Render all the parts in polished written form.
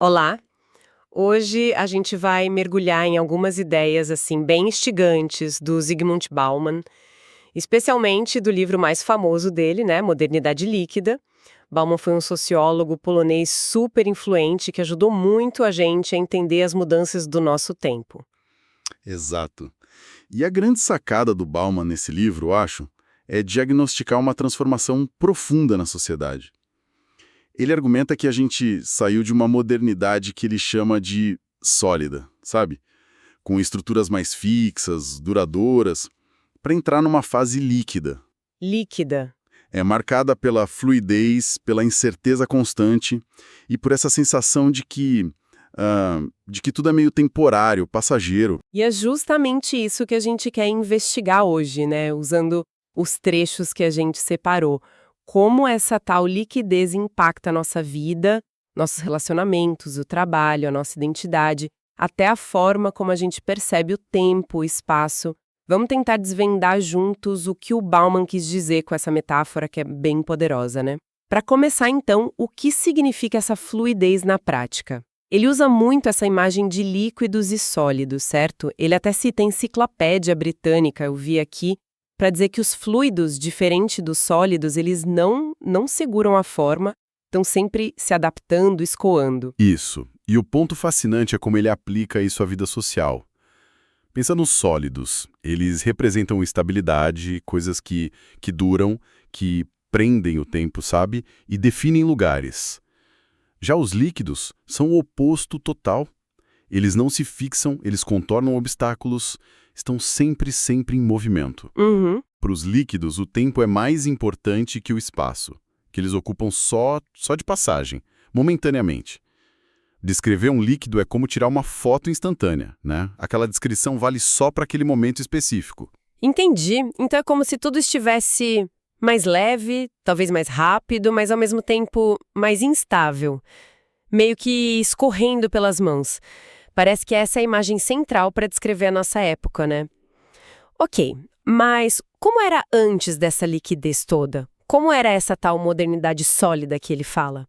Olá! Hoje a gente vai mergulhar em algumas ideias assim bem instigantes do Zygmunt Bauman, especialmente do livro mais famoso dele, né, Modernidade Líquida. Bauman foi um sociólogo polonês super influente que ajudou muito a gente a entender as mudanças do nosso tempo. Exato. E a grande sacada do Bauman nesse livro, eu acho, é diagnosticar uma transformação profunda na sociedade. Ele argumenta que a gente saiu de uma modernidade que ele chama de sólida, sabe? Com estruturas mais fixas, duradouras, para entrar numa fase líquida. Líquida. É marcada pela fluidez, pela incerteza constante e por essa sensação de que tudo é meio temporário, passageiro. E é justamente isso que a gente quer investigar hoje, né, usando os trechos que a gente separou. Como essa tal liquidez impacta a nossa vida, nossos relacionamentos, o trabalho, a nossa identidade, até a forma como a gente percebe o tempo, o espaço. Vamos tentar desvendar juntos o que o Bauman quis dizer com essa metáfora que é bem poderosa, né? Para começar, então, o que significa essa fluidez na prática? Ele usa muito essa imagem de líquidos e sólidos, certo? Ele até cita a Enciclopédia Britânica, eu vi aqui, para dizer que os fluidos, diferente dos sólidos, eles não seguram a forma, estão sempre se adaptando, escoando. Isso. E o ponto fascinante é como ele aplica isso à vida social. Pensa nos sólidos. Eles representam estabilidade, coisas que duram, que prendem o tempo, sabe? E definem lugares. Já os líquidos são o oposto total. Eles não se fixam, eles contornam obstáculos, estão sempre em movimento. Uhum. Para os líquidos, o tempo é mais importante que o espaço, que eles ocupam só de passagem, momentaneamente. Descrever um líquido é como tirar uma foto instantânea, né? Aquela descrição vale só para aquele momento específico. Entendi. Então é como se tudo estivesse mais leve, talvez mais rápido, mas ao mesmo tempo mais instável, meio que escorrendo pelas mãos. Parece que essa é a imagem central para descrever a nossa época, né? Ok, mas como era antes dessa liquidez toda? Como era essa tal modernidade sólida que ele fala?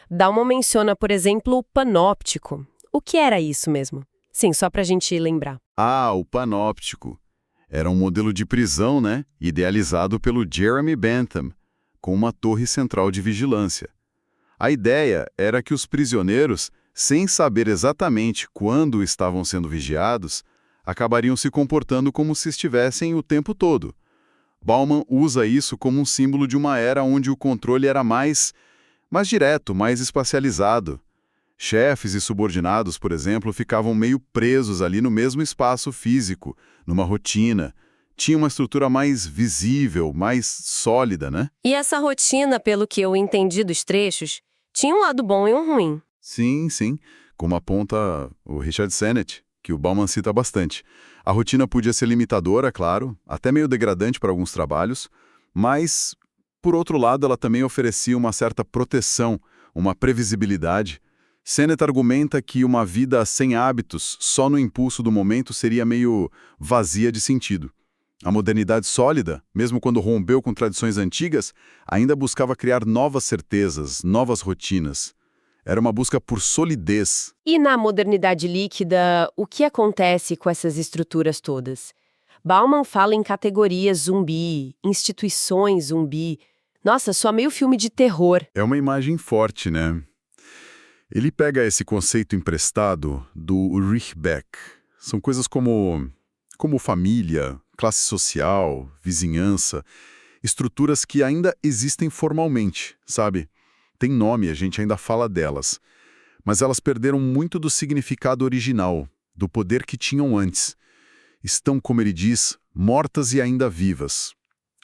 Dalman menciona, por exemplo, o panóptico. O que era isso mesmo? Sim, só para a gente lembrar. Ah, o panóptico. Era um modelo de prisão, né? Idealizado pelo Jeremy Bentham, com uma torre central de vigilância. A ideia era que os prisioneiros, sem saber exatamente quando estavam sendo vigiados, acabariam se comportando como se estivessem o tempo todo. Bauman usa isso como um símbolo de uma era onde o controle era mais direto, mais espacializado. Chefes e subordinados, por exemplo, ficavam meio presos ali no mesmo espaço físico, numa rotina. Tinha uma estrutura mais visível, mais sólida, né? E essa rotina, pelo que eu entendi dos trechos, tinha um lado bom e um ruim. Sim, como aponta o Richard Sennett, que o Bauman cita bastante. A rotina podia ser limitadora, claro, até meio degradante para alguns trabalhos, mas, por outro lado, ela também oferecia uma certa proteção, uma previsibilidade. Sennett argumenta que uma vida sem hábitos, só no impulso do momento, seria meio vazia de sentido. A modernidade sólida, mesmo quando rompeu com tradições antigas, ainda buscava criar novas certezas, novas rotinas. Era uma busca por solidez. E na modernidade líquida, o que acontece com essas estruturas todas? Bauman fala em categorias zumbi, instituições zumbi. Nossa, só meio filme de terror. É uma imagem forte, né? Ele pega esse conceito emprestado do Ulrich Beck. São coisas como família, classe social, vizinhança, estruturas que ainda existem formalmente, sabe? Tem nome, a gente ainda fala delas. Mas elas perderam muito do significado original, do poder que tinham antes. Estão, como ele diz, mortas e ainda vivas.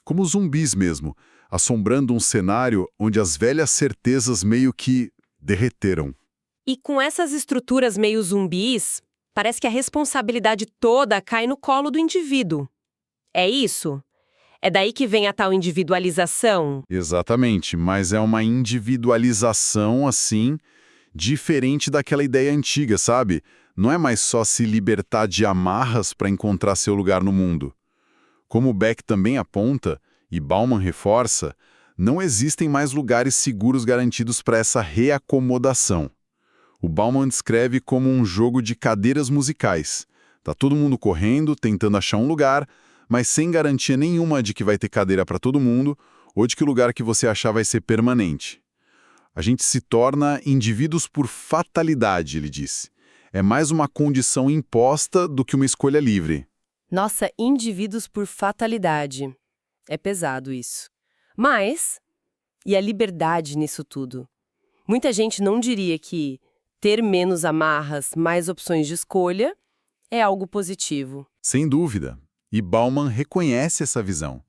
Como zumbis mesmo, assombrando um cenário onde as velhas certezas meio que derreteram. E com essas estruturas meio zumbis, parece que a responsabilidade toda cai no colo do indivíduo. É isso? É daí que vem a tal individualização? Exatamente, mas é uma individualização, assim, diferente daquela ideia antiga, sabe? Não é mais só se libertar de amarras para encontrar seu lugar no mundo. Como Beck também aponta, e Bauman reforça, não existem mais lugares seguros garantidos para essa reacomodação. O Bauman descreve como um jogo de cadeiras musicais. Tá todo mundo correndo, tentando achar um lugar, mas sem garantia nenhuma de que vai ter cadeira para todo mundo ou de que o lugar que você achar vai ser permanente. A gente se torna indivíduos por fatalidade, ele disse. É mais uma condição imposta do que uma escolha livre. Nossa, indivíduos por fatalidade. É pesado isso. Mas, e a liberdade nisso tudo? Muita gente não diria que ter menos amarras, mais opções de escolha, é algo positivo. Sem dúvida. E Bauman reconhece essa visão.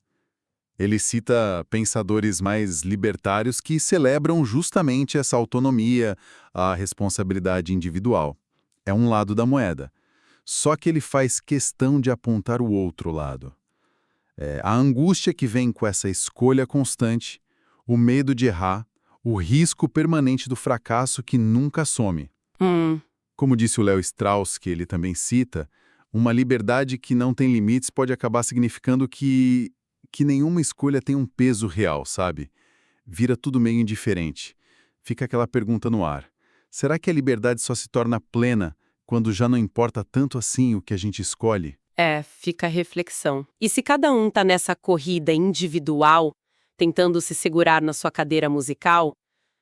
Ele cita pensadores mais libertários que celebram justamente essa autonomia, a responsabilidade individual. É um lado da moeda. Só que ele faz questão de apontar o outro lado. A angústia que vem com essa escolha constante, o medo de errar, o risco permanente do fracasso que nunca some. Como disse o Léo Strauss, que ele também cita, uma liberdade que não tem limites pode acabar significando que nenhuma escolha tem um peso real, sabe? Vira tudo meio indiferente. Fica aquela pergunta no ar. Será que a liberdade só se torna plena quando já não importa tanto assim o que a gente escolhe? Fica a reflexão. E se cada um tá nessa corrida individual, tentando se segurar na sua cadeira musical,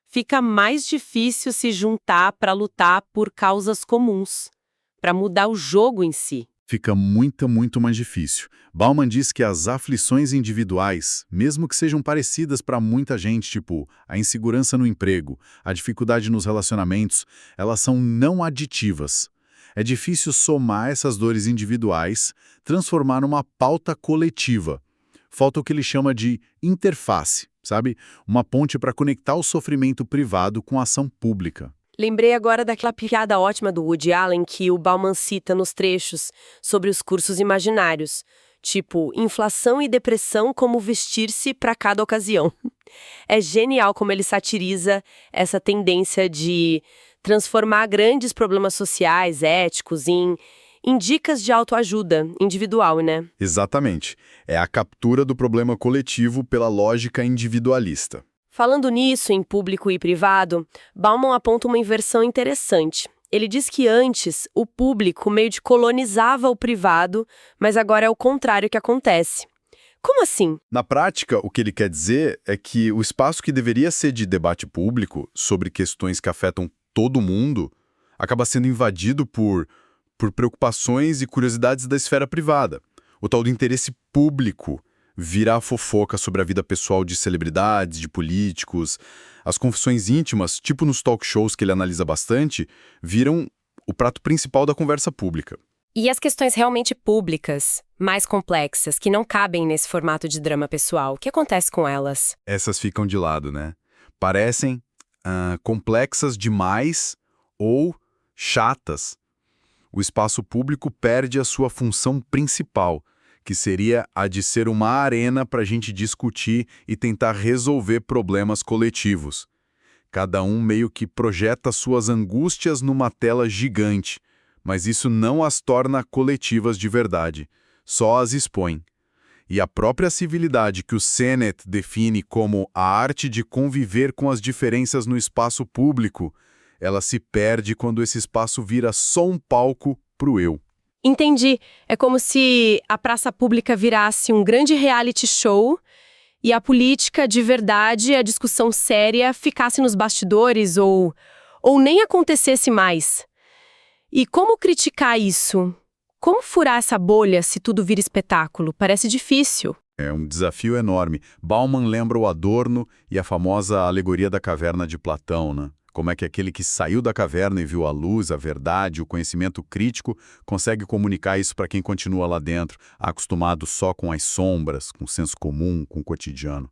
fica mais difícil se juntar para lutar por causas comuns, para mudar o jogo em si. Fica muito mais difícil. Bauman diz que as aflições individuais, mesmo que sejam parecidas para muita gente, tipo a insegurança no emprego, a dificuldade nos relacionamentos, elas são não aditivas. É difícil somar essas dores individuais, transformar numa pauta coletiva. Falta o que ele chama de interface, sabe? Uma ponte para conectar o sofrimento privado com a ação pública. Lembrei agora daquela piada ótima do Woody Allen que o Bauman cita nos trechos sobre os cursos imaginários, tipo inflação e depressão como vestir-se para cada ocasião. É genial como ele satiriza essa tendência de transformar grandes problemas sociais, éticos, em dicas de autoajuda individual, né? Exatamente. É a captura do problema coletivo pela lógica individualista. Falando nisso, em público e privado, Bauman aponta uma inversão interessante. Ele diz que antes, o público meio de colonizava o privado, mas agora é o contrário que acontece. Como assim? Na prática, o que ele quer dizer é que o espaço que deveria ser de debate público sobre questões que afetam todo mundo acaba sendo invadido por preocupações e curiosidades da esfera privada. O tal do interesse público vira a fofoca sobre a vida pessoal de celebridades, de políticos. As confissões íntimas, tipo nos talk shows que ele analisa bastante, viram o prato principal da conversa pública. E as questões realmente públicas, mais complexas, que não cabem nesse formato de drama pessoal, o que acontece com elas? Essas ficam de lado, né? Parecem complexas demais ou chatas. O espaço público perde a sua função principal, que seria a de ser uma arena para a gente discutir e tentar resolver problemas coletivos. Cada um meio que projeta suas angústias numa tela gigante, mas isso não as torna coletivas de verdade, só as expõe. E a própria civilidade que o Sennett define como a arte de conviver com as diferenças no espaço público, ela se perde quando esse espaço vira só um palco pro eu. Entendi. É como se a praça pública virasse um grande reality show e a política de verdade, a discussão séria, ficasse nos bastidores ou nem acontecesse mais. E como criticar isso? Como furar essa bolha se tudo vira espetáculo? Parece difícil. É um desafio enorme. Bauman lembra o Adorno e a famosa alegoria da caverna de Platão, né? Como é que aquele que saiu da caverna e viu a luz, a verdade, o conhecimento crítico, consegue comunicar isso para quem continua lá dentro, acostumado só com as sombras, com o senso comum, com o cotidiano.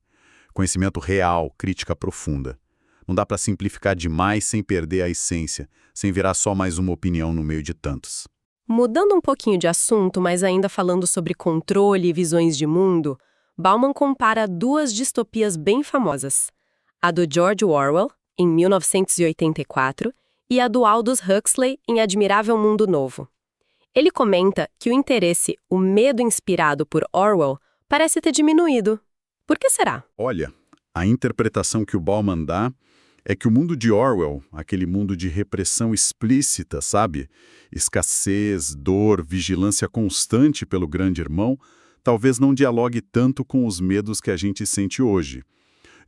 Conhecimento real, crítica profunda. Não dá para simplificar demais sem perder a essência, sem virar só mais uma opinião no meio de tantos. Mudando um pouquinho de assunto, mas ainda falando sobre controle e visões de mundo, Bauman compara duas distopias bem famosas. A do George Orwell, em 1984, e a do Aldous Huxley, em Admirável Mundo Novo. Ele comenta que o medo inspirado por Orwell, parece ter diminuído. Por que será? Olha, a interpretação que o Bauman dá É que o mundo de Orwell, aquele mundo de repressão explícita, sabe? Escassez, dor, vigilância constante pelo grande irmão, talvez não dialogue tanto com os medos que a gente sente hoje.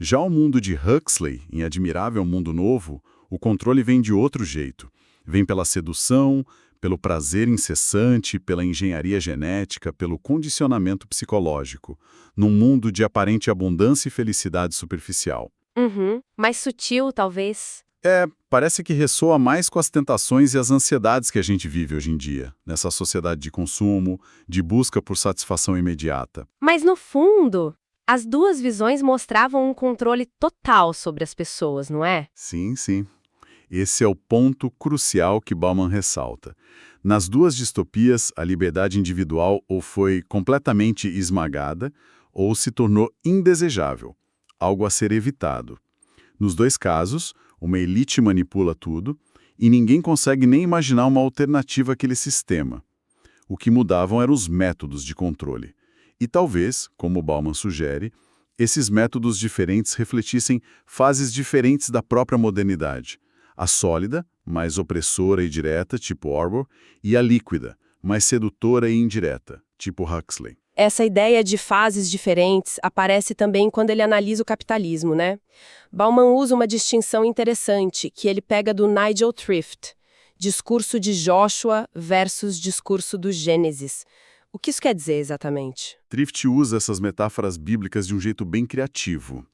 Já o mundo de Huxley, em Admirável Mundo Novo, o controle vem de outro jeito. Vem pela sedução, pelo prazer incessante, pela engenharia genética, pelo condicionamento psicológico, num mundo de aparente abundância e felicidade superficial. Uhum. Mais sutil, talvez. Parece que ressoa mais com as tentações e as ansiedades que a gente vive hoje em dia, nessa sociedade de consumo, de busca por satisfação imediata. Mas, no fundo, as duas visões mostravam um controle total sobre as pessoas, não é? Sim, sim. Esse é o ponto crucial que Bauman ressalta. Nas duas distopias, a liberdade individual ou foi completamente esmagada ou se tornou indesejável, algo a ser evitado. Nos dois casos, uma elite manipula tudo e ninguém consegue nem imaginar uma alternativa àquele sistema. O que mudavam eram os métodos de controle. E talvez, como Bauman sugere, esses métodos diferentes refletissem fases diferentes da própria modernidade. A sólida, mais opressora e direta, tipo Orwell, e a líquida, mais sedutora e indireta, tipo Huxley. Essa ideia de fases diferentes aparece também quando ele analisa o capitalismo, né? Bauman usa uma distinção interessante que ele pega do Nigel Thrift, discurso de Joshua versus discurso do Gênesis. O que isso quer dizer exatamente? Thrift usa essas metáforas bíblicas de um jeito bem criativo.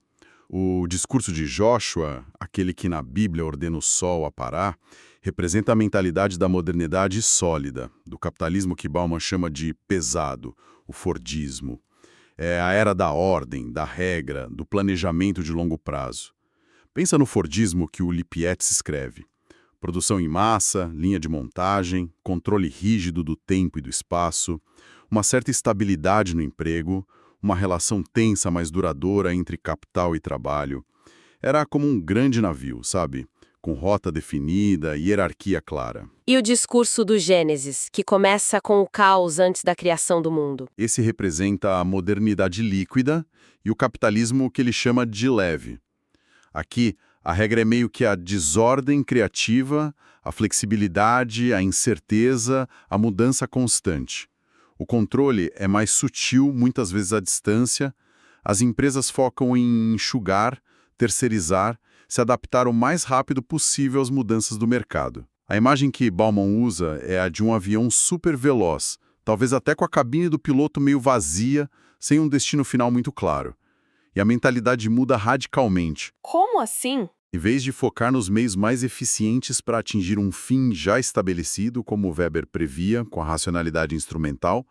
O discurso de Joshua, aquele que na Bíblia ordena o sol a parar, representa a mentalidade da modernidade sólida, do capitalismo que Bauman chama de pesado, o Fordismo. É a era da ordem, da regra, do planejamento de longo prazo. Pensa no Fordismo que o Lippietz escreve. Produção em massa, linha de montagem, controle rígido do tempo e do espaço, uma certa estabilidade no emprego, uma relação tensa, mas duradoura entre capital e trabalho. Era como um grande navio, sabe? Com rota definida e hierarquia clara. E o discurso do Gênesis, que começa com o caos antes da criação do mundo? Esse representa a modernidade líquida e o capitalismo que ele chama de leve. Aqui, a regra é meio que a desordem criativa, a flexibilidade, a incerteza, a mudança constante. O controle é mais sutil, muitas vezes à distância. As empresas focam em enxugar, terceirizar, se adaptar o mais rápido possível às mudanças do mercado. A imagem que Bauman usa é a de um avião super veloz, talvez até com a cabine do piloto meio vazia, sem um destino final muito claro. E a mentalidade muda radicalmente. Como assim? Em vez de focar nos meios mais eficientes para atingir um fim já estabelecido, como Weber previa, com a racionalidade instrumental,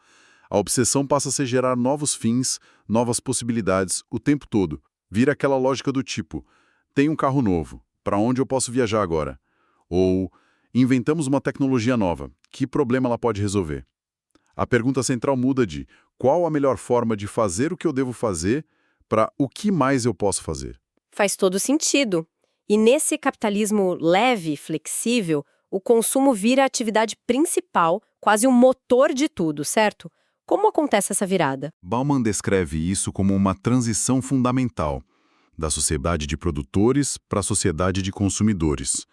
a obsessão passa a ser gerar novos fins, novas possibilidades, o tempo todo. Vira aquela lógica do tipo, tem um carro novo, para onde eu posso viajar agora? Ou, inventamos uma tecnologia nova, que problema ela pode resolver? A pergunta central muda de qual a melhor forma de fazer o que eu devo fazer para o que mais eu posso fazer. Faz todo sentido. E nesse capitalismo leve, flexível, o consumo vira a atividade principal, quase o motor de tudo, certo? Como acontece essa virada? Bauman descreve isso como uma transição fundamental, da sociedade de produtores para a sociedade de consumidores.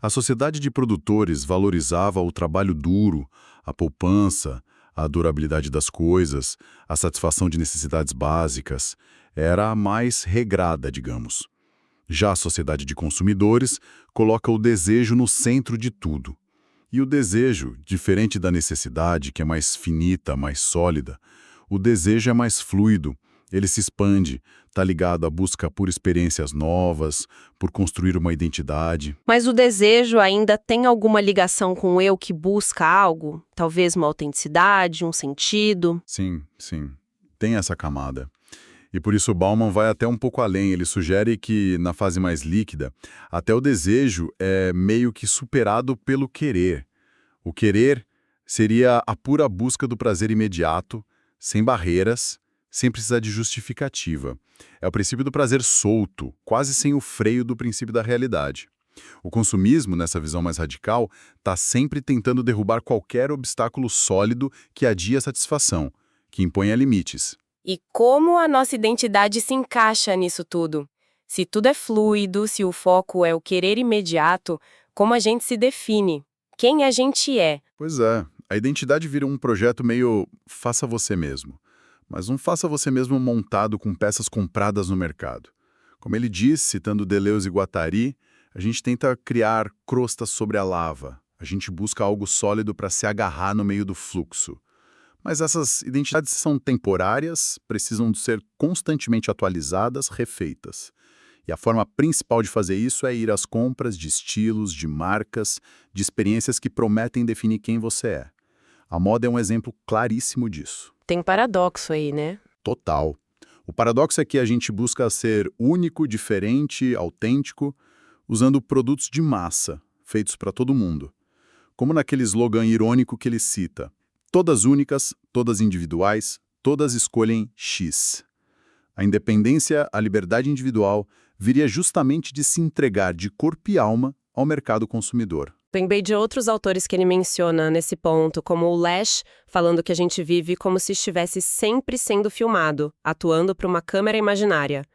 A sociedade de produtores valorizava o trabalho duro, a poupança, a durabilidade das coisas, a satisfação de necessidades básicas. Era a mais regrada, digamos. Já a sociedade de consumidores coloca o desejo no centro de tudo. E o desejo, diferente da necessidade, que é mais finita, mais sólida, o desejo é mais fluido, ele se expande, está ligado à busca por experiências novas, por construir uma identidade. Mas o desejo ainda tem alguma ligação com o eu que busca algo? Talvez uma autenticidade, um sentido? Sim, sim, tem essa camada. E por isso Bauman vai até um pouco além. Ele sugere que, na fase mais líquida, até o desejo é meio que superado pelo querer. O querer seria a pura busca do prazer imediato, sem barreiras, sem precisar de justificativa. É o princípio do prazer solto, quase sem o freio do princípio da realidade. O consumismo, nessa visão mais radical, está sempre tentando derrubar qualquer obstáculo sólido que adia a satisfação, que imponha limites. E como a nossa identidade se encaixa nisso tudo? Se tudo é fluido, se o foco é o querer imediato, como a gente se define? Quem a gente é? Pois é, a identidade vira um projeto meio faça você mesmo. Mas um faça você mesmo montado com peças compradas no mercado. Como ele diz, citando Deleuze e Guattari, a gente tenta criar crostas sobre a lava. A gente busca algo sólido para se agarrar no meio do fluxo. Mas essas identidades são temporárias, precisam de ser constantemente atualizadas, refeitas. E a forma principal de fazer isso é ir às compras de estilos, de marcas, de experiências que prometem definir quem você é. A moda é um exemplo claríssimo disso. Tem paradoxo aí, né? Total. O paradoxo é que a gente busca ser único, diferente, autêntico, usando produtos de massa, feitos para todo mundo. Como naquele slogan irônico que ele cita: todas únicas, todas individuais, todas escolhem X. A independência, a liberdade individual, viria justamente de se entregar de corpo e alma ao mercado consumidor. Lembrei de outros autores que ele menciona nesse ponto, como o Lash, falando que a gente vive como se estivesse sempre sendo filmado, atuando para uma câmera imaginária.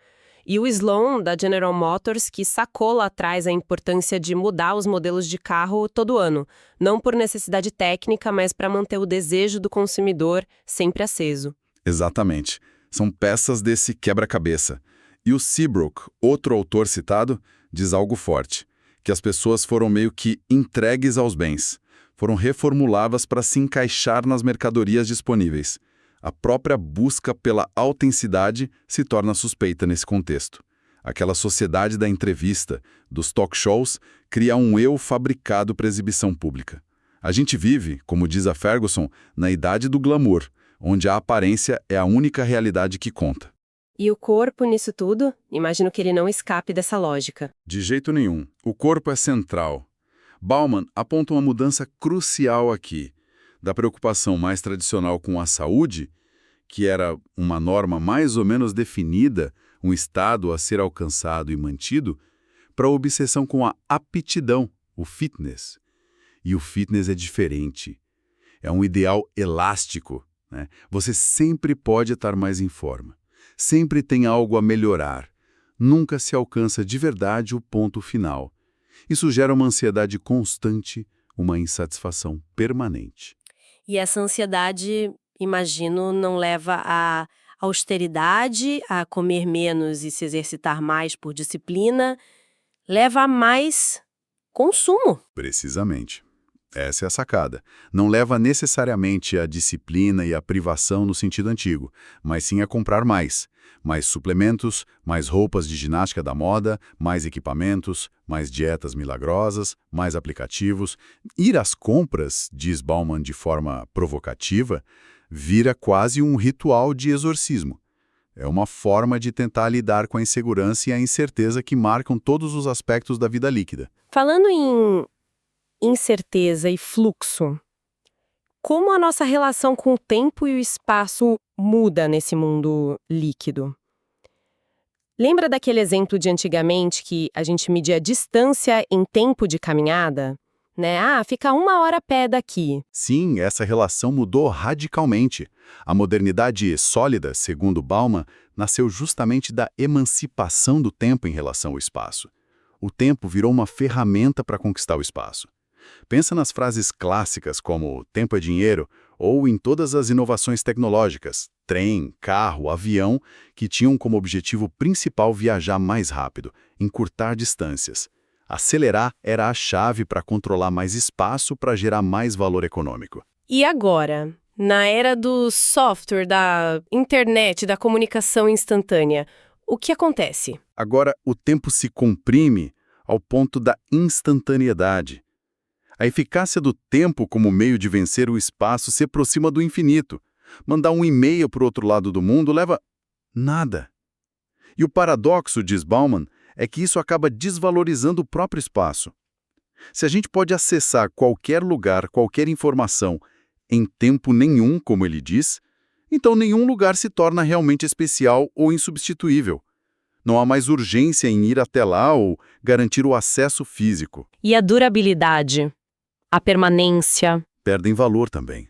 E o Sloan, da General Motors, que sacou lá atrás a importância de mudar os modelos de carro todo ano, não por necessidade técnica, mas para manter o desejo do consumidor sempre aceso. Exatamente. São peças desse quebra-cabeça. E o Seabrook, outro autor citado, diz algo forte, que as pessoas foram meio que entregues aos bens, foram reformuladas para se encaixar nas mercadorias disponíveis. A própria busca pela autenticidade se torna suspeita nesse contexto. Aquela sociedade da entrevista, dos talk shows, cria um eu fabricado para exibição pública. A gente vive, como diz a Ferguson, na idade do glamour, onde a aparência é a única realidade que conta. E o corpo nisso tudo? Imagino que ele não escape dessa lógica. De jeito nenhum. O corpo é central. Bauman aponta uma mudança crucial aqui, da preocupação mais tradicional com a saúde, que era uma norma mais ou menos definida, um estado a ser alcançado e mantido, para a obsessão com a aptidão, o fitness. E o fitness é diferente. É um ideal elástico, né? Você sempre pode estar mais em forma. Sempre tem algo a melhorar. Nunca se alcança de verdade o ponto final. Isso gera uma ansiedade constante, uma insatisfação permanente. E essa ansiedade, imagino, não leva à austeridade, a comer menos e se exercitar mais por disciplina, leva a mais consumo. Precisamente. Essa é a sacada. Não leva necessariamente à disciplina e à privação no sentido antigo, mas sim a comprar mais. Mais suplementos, mais roupas de ginástica da moda, mais equipamentos, mais dietas milagrosas, mais aplicativos. Ir às compras, diz Bauman de forma provocativa, vira quase um ritual de exorcismo. É uma forma de tentar lidar com a insegurança e a incerteza que marcam todos os aspectos da vida líquida. Falando em incerteza e fluxo, como a nossa relação com o tempo e o espaço muda nesse mundo líquido? Lembra daquele exemplo de antigamente que a gente media a distância em tempo de caminhada? Né? Fica 1 hora a pé daqui. Sim, essa relação mudou radicalmente. A modernidade sólida, segundo Bauman, nasceu justamente da emancipação do tempo em relação ao espaço. O tempo virou uma ferramenta para conquistar o espaço. Pensa nas frases clássicas como tempo é dinheiro ou em todas as inovações tecnológicas, trem, carro, avião, que tinham como objetivo principal viajar mais rápido, encurtar distâncias. Acelerar era a chave para controlar mais espaço para gerar mais valor econômico. E agora, na era do software, da internet, da comunicação instantânea, o que acontece? Agora, o tempo se comprime ao ponto da instantaneidade. A eficácia do tempo como meio de vencer o espaço se aproxima do infinito. Mandar um e-mail para o outro lado do mundo leva nada. E o paradoxo, diz Bauman, é que isso acaba desvalorizando o próprio espaço. Se a gente pode acessar qualquer lugar, qualquer informação, em tempo nenhum, como ele diz, então nenhum lugar se torna realmente especial ou insubstituível. Não há mais urgência em ir até lá ou garantir o acesso físico. E a durabilidade? A permanência? Perdem valor também.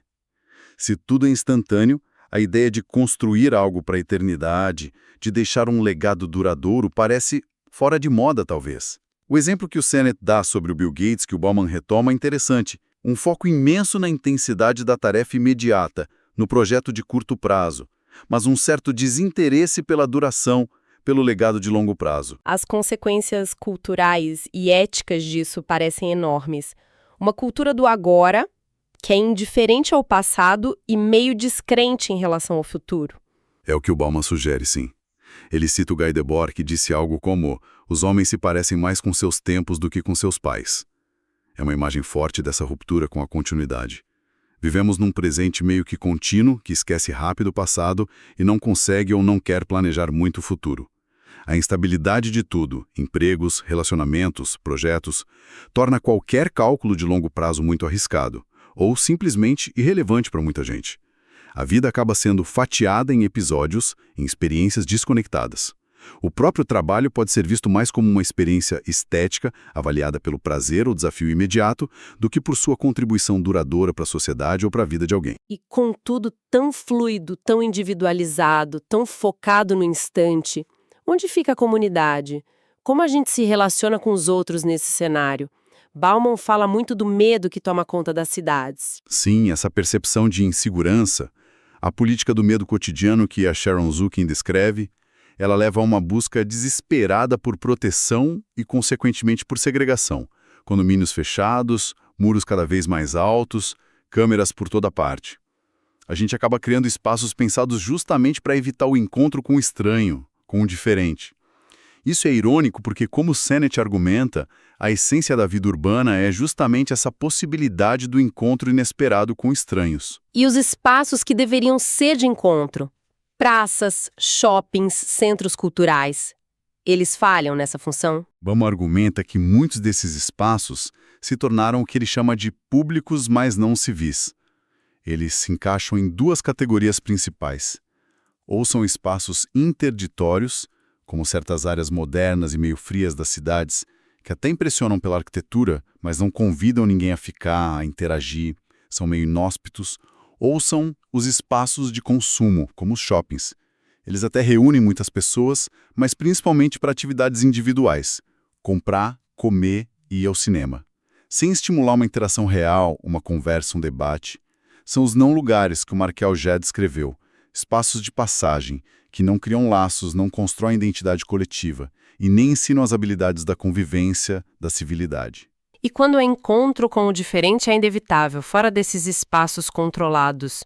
Se tudo é instantâneo, a ideia de construir algo para a eternidade, de deixar um legado duradouro, parece fora de moda talvez. O exemplo que o Sennett dá sobre o Bill Gates, que o Bauman retoma, é interessante. Um foco imenso na intensidade da tarefa imediata, no projeto de curto prazo, mas um certo desinteresse pela duração, pelo legado de longo prazo. As consequências culturais e éticas disso parecem enormes. Uma cultura do agora, que é indiferente ao passado e meio descrente em relação ao futuro. É o que o Bauman sugere, sim. Ele cita o Guy Debord, que disse algo como: os homens se parecem mais com seus tempos do que com seus pais. É uma imagem forte dessa ruptura com a continuidade. Vivemos num presente meio que contínuo, que esquece rápido o passado e não consegue ou não quer planejar muito o futuro. A instabilidade de tudo, empregos, relacionamentos, projetos, torna qualquer cálculo de longo prazo muito arriscado, ou simplesmente irrelevante para muita gente. A vida acaba sendo fatiada em episódios, em experiências desconectadas. O próprio trabalho pode ser visto mais como uma experiência estética, avaliada pelo prazer ou desafio imediato, do que por sua contribuição duradoura para a sociedade ou para a vida de alguém. E com tudo tão fluido, tão individualizado, tão focado no instante, onde fica a comunidade? Como a gente se relaciona com os outros nesse cenário? Bauman fala muito do medo que toma conta das cidades. Sim, essa percepção de insegurança, a política do medo cotidiano que a Sharon Zukin descreve, ela leva a uma busca desesperada por proteção e, consequentemente, por segregação. Condomínios fechados, muros cada vez mais altos, câmeras por toda parte. A gente acaba criando espaços pensados justamente para evitar o encontro com o estranho, com o diferente. Isso é irônico porque, como Sennett argumenta, a essência da vida urbana é justamente essa possibilidade do encontro inesperado com estranhos. E os espaços que deveriam ser de encontro? Praças, shoppings, centros culturais. Eles falham nessa função? Bauman argumenta que muitos desses espaços se tornaram o que ele chama de públicos, mas não civis. Eles se encaixam em duas categorias principais. Ou são espaços interditórios, como certas áreas modernas e meio frias das cidades, que até impressionam pela arquitetura, mas não convidam ninguém a ficar, a interagir, são meio inóspitos, ou são os espaços de consumo, como os shoppings. Eles até reúnem muitas pessoas, mas principalmente para atividades individuais, comprar, comer e ir ao cinema. Sem estimular uma interação real, uma conversa, um debate. São os não-lugares que o Markel Jed descreveu, espaços de passagem, que não criam laços, não constroem identidade coletiva e nem ensinam as habilidades da convivência, da civilidade. E quando o encontro com o diferente é inevitável, fora desses espaços controlados,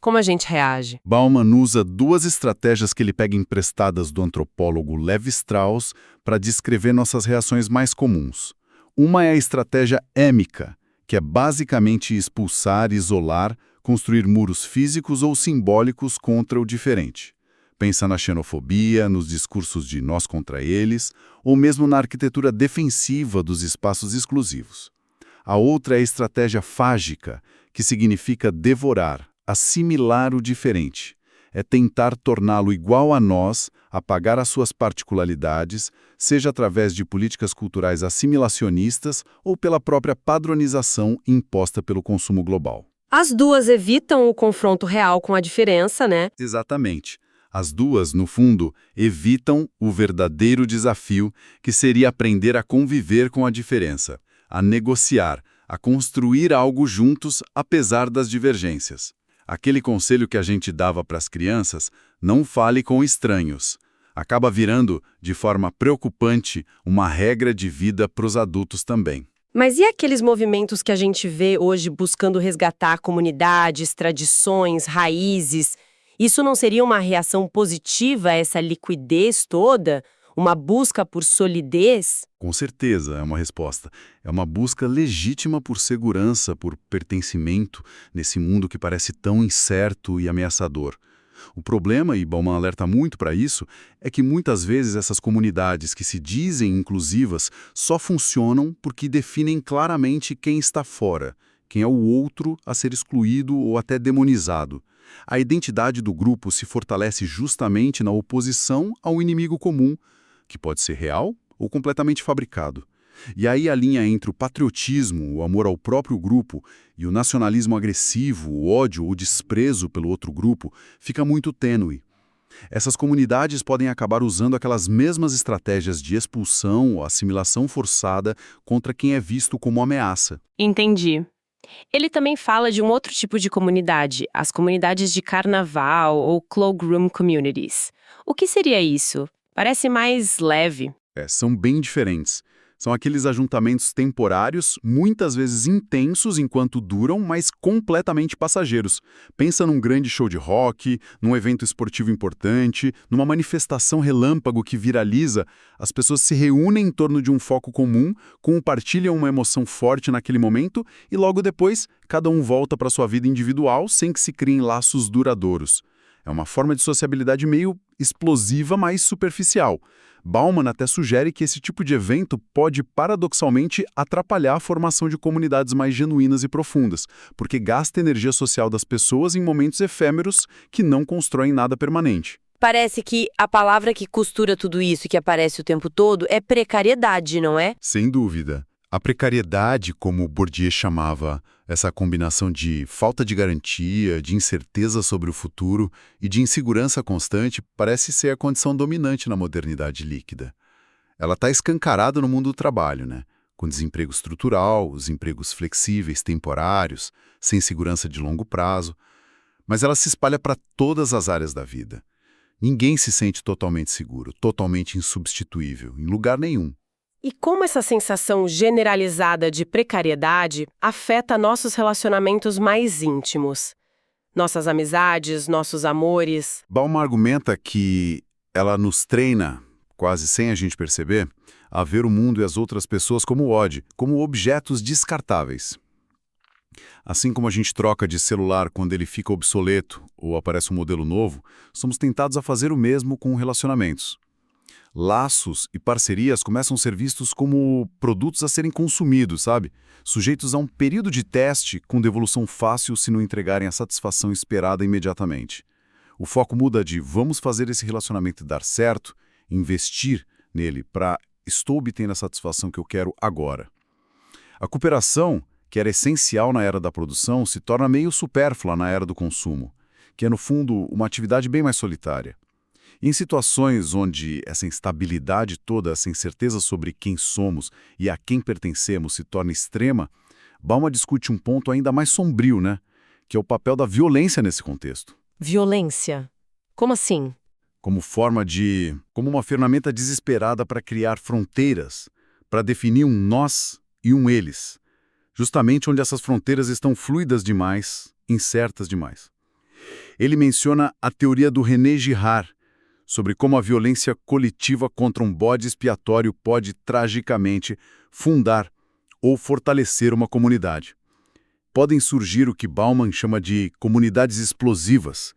como a gente reage? Bauman usa duas estratégias que ele pega emprestadas do antropólogo Levi Strauss para descrever nossas reações mais comuns. Uma é a estratégia émica, que é basicamente expulsar, isolar, construir muros físicos ou simbólicos contra o diferente. Pensa na xenofobia, nos discursos de nós contra eles, ou mesmo na arquitetura defensiva dos espaços exclusivos. A outra é a estratégia fágica, que significa devorar, assimilar o diferente. É tentar torná-lo igual a nós, apagar as suas particularidades, seja através de políticas culturais assimilacionistas ou pela própria padronização imposta pelo consumo global. As duas evitam o confronto real com a diferença, né? Exatamente. As duas, no fundo, evitam o verdadeiro desafio, que seria aprender a conviver com a diferença, a negociar, a construir algo juntos, apesar das divergências. Aquele conselho que a gente dava para as crianças, não fale com estranhos, acaba virando, de forma preocupante, uma regra de vida para os adultos também. Mas e aqueles movimentos que a gente vê hoje buscando resgatar comunidades, tradições, raízes? Isso não seria uma reação positiva a essa liquidez toda? Uma busca por solidez? Com certeza, é uma resposta. É uma busca legítima por segurança, por pertencimento, nesse mundo que parece tão incerto e ameaçador. O problema, e Bauman alerta muito para isso, é que muitas vezes essas comunidades que se dizem inclusivas só funcionam porque definem claramente quem está fora, quem é o outro a ser excluído ou até demonizado. A identidade do grupo se fortalece justamente na oposição ao inimigo comum, que pode ser real ou completamente fabricado. E aí a linha entre o patriotismo, o amor ao próprio grupo, e o nacionalismo agressivo, o ódio ou desprezo pelo outro grupo, fica muito tênue. Essas comunidades podem acabar usando aquelas mesmas estratégias de expulsão ou assimilação forçada contra quem é visto como ameaça. Entendi. Ele também fala de um outro tipo de comunidade, as comunidades de carnaval ou cloakroom communities. O que seria isso? Parece mais leve. São bem diferentes. São aqueles ajuntamentos temporários, muitas vezes intensos enquanto duram, mas completamente passageiros. Pensa num grande show de rock, num evento esportivo importante, numa manifestação relâmpago que viraliza. As pessoas se reúnem em torno de um foco comum, compartilham uma emoção forte naquele momento e logo depois cada um volta para sua vida individual sem que se criem laços duradouros. É uma forma de sociabilidade meio explosiva, mas superficial. Bauman até sugere que esse tipo de evento pode, paradoxalmente, atrapalhar a formação de comunidades mais genuínas e profundas, porque gasta energia social das pessoas em momentos efêmeros que não constroem nada permanente. Parece que a palavra que costura tudo isso e que aparece o tempo todo é precariedade, não é? Sem dúvida. A precariedade, como Bourdieu chamava, essa combinação de falta de garantia, de incerteza sobre o futuro e de insegurança constante, parece ser a condição dominante na modernidade líquida. Ela está escancarada no mundo do trabalho, né? Com desemprego estrutural, os empregos flexíveis, temporários, sem segurança de longo prazo. Mas ela se espalha para todas as áreas da vida. Ninguém se sente totalmente seguro, totalmente insubstituível, em lugar nenhum. E como essa sensação generalizada de precariedade afeta nossos relacionamentos mais íntimos? Nossas amizades, nossos amores. Bauman argumenta que ela nos treina, quase sem a gente perceber, a ver o mundo e as outras pessoas como odd, como objetos descartáveis. Assim como a gente troca de celular quando ele fica obsoleto ou aparece um modelo novo, somos tentados a fazer o mesmo com relacionamentos. Laços e parcerias começam a ser vistos como produtos a serem consumidos, sabe? Sujeitos a um período de teste com devolução fácil se não entregarem a satisfação esperada imediatamente. O foco muda de vamos fazer esse relacionamento dar certo, investir nele para estou obtendo a satisfação que eu quero agora. A cooperação, que era essencial na era da produção, se torna meio supérflua na era do consumo, que é, no fundo, uma atividade bem mais solitária. Em situações onde essa instabilidade toda, essa incerteza sobre quem somos e a quem pertencemos se torna extrema, Bauman discute um ponto ainda mais sombrio, né? Que é o papel da violência nesse contexto. Violência? Como assim? Como uma ferramenta desesperada para criar fronteiras, para definir um nós e um eles, justamente onde essas fronteiras estão fluidas demais, incertas demais. Ele menciona a teoria do René Girard, sobre como a violência coletiva contra um bode expiatório pode, tragicamente, fundar ou fortalecer uma comunidade. Podem surgir o que Bauman chama de comunidades explosivas,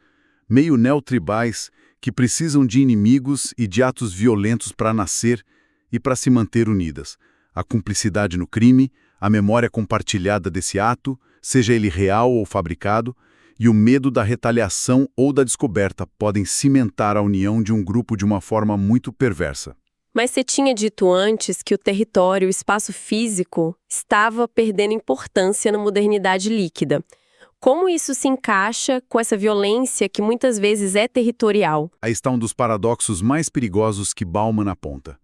meio neotribais, que precisam de inimigos e de atos violentos para nascer e para se manter unidas. A cumplicidade no crime, a memória compartilhada desse ato, seja ele real ou fabricado, e o medo da retaliação ou da descoberta podem cimentar a união de um grupo de uma forma muito perversa. Mas você tinha dito antes que o território, o espaço físico, estava perdendo importância na modernidade líquida. Como isso se encaixa com essa violência que muitas vezes é territorial? Aí está um dos paradoxos mais perigosos que Bauman aponta.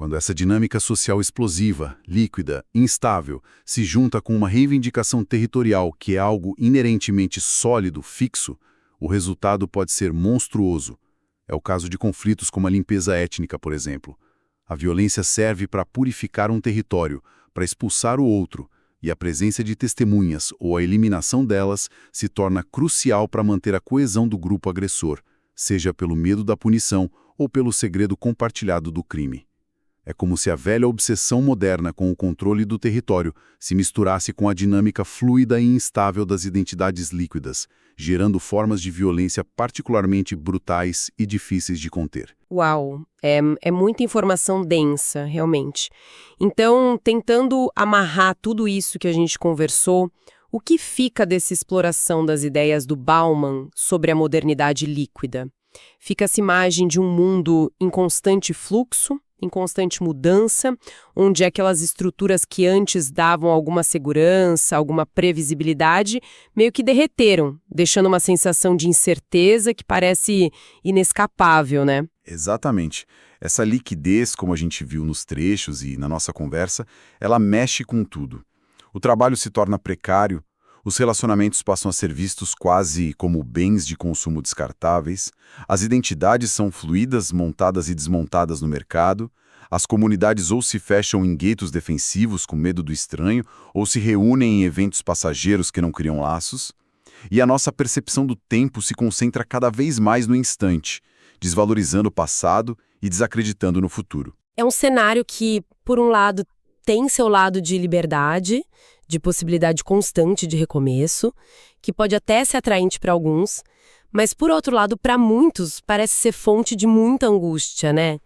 Quando essa dinâmica social explosiva, líquida, instável, se junta com uma reivindicação territorial que é algo inerentemente sólido, fixo, o resultado pode ser monstruoso. É o caso de conflitos como a limpeza étnica, por exemplo. A violência serve para purificar um território, para expulsar o outro, e a presença de testemunhas ou a eliminação delas se torna crucial para manter a coesão do grupo agressor, seja pelo medo da punição ou pelo segredo compartilhado do crime. É como se a velha obsessão moderna com o controle do território se misturasse com a dinâmica fluida e instável das identidades líquidas, gerando formas de violência particularmente brutais e difíceis de conter. Uau, é muita informação densa, realmente. Então, tentando amarrar tudo isso que a gente conversou, o que fica dessa exploração das ideias do Bauman sobre a modernidade líquida? Fica essa imagem de um mundo em constante fluxo, em constante mudança, onde aquelas estruturas que antes davam alguma segurança, alguma previsibilidade, meio que derreteram, deixando uma sensação de incerteza que parece inescapável, né? Exatamente. Essa liquidez, como a gente viu nos trechos e na nossa conversa, ela mexe com tudo. O trabalho se torna precário, os relacionamentos passam a ser vistos quase como bens de consumo descartáveis, as identidades são fluídas, montadas e desmontadas no mercado, as comunidades ou se fecham em guetos defensivos com medo do estranho, ou se reúnem em eventos passageiros que não criam laços, e a nossa percepção do tempo se concentra cada vez mais no instante, desvalorizando o passado e desacreditando no futuro. É um cenário que, por um lado, tem seu lado de liberdade, de possibilidade constante de recomeço, que pode até ser atraente para alguns, mas, por outro lado, para muitos, parece ser fonte de muita angústia, né?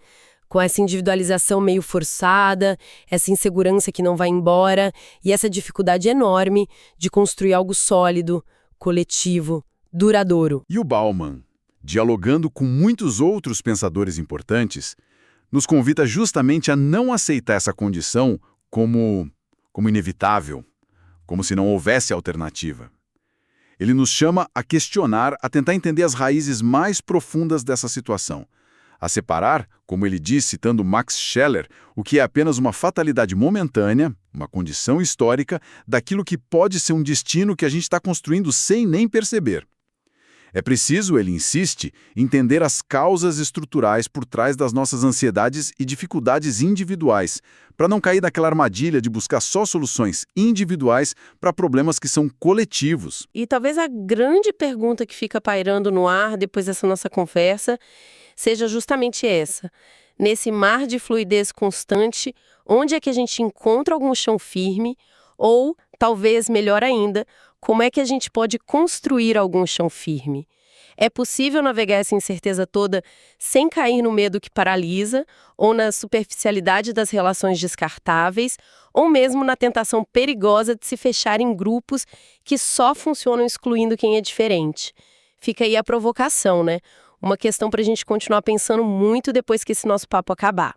Com essa individualização meio forçada, essa insegurança que não vai embora e essa dificuldade enorme de construir algo sólido, coletivo, duradouro. E o Bauman, dialogando com muitos outros pensadores importantes, nos convida justamente a não aceitar essa condição como inevitável, como se não houvesse alternativa. Ele nos chama a questionar, a tentar entender as raízes mais profundas dessa situação, a separar, como ele diz, citando Max Scheler, o que é apenas uma fatalidade momentânea, uma condição histórica, daquilo que pode ser um destino que a gente está construindo sem nem perceber. É preciso, ele insiste, entender as causas estruturais por trás das nossas ansiedades e dificuldades individuais, para não cair naquela armadilha de buscar só soluções individuais para problemas que são coletivos. E talvez a grande pergunta que fica pairando no ar depois dessa nossa conversa seja justamente essa. Nesse mar de fluidez constante, onde é que a gente encontra algum chão firme? Ou, talvez melhor ainda, como é que a gente pode construir algum chão firme? É possível navegar essa incerteza toda sem cair no medo que paralisa, ou na superficialidade das relações descartáveis, ou mesmo na tentação perigosa de se fechar em grupos que só funcionam excluindo quem é diferente. Fica aí a provocação, né? Uma questão para a gente continuar pensando muito depois que esse nosso papo acabar.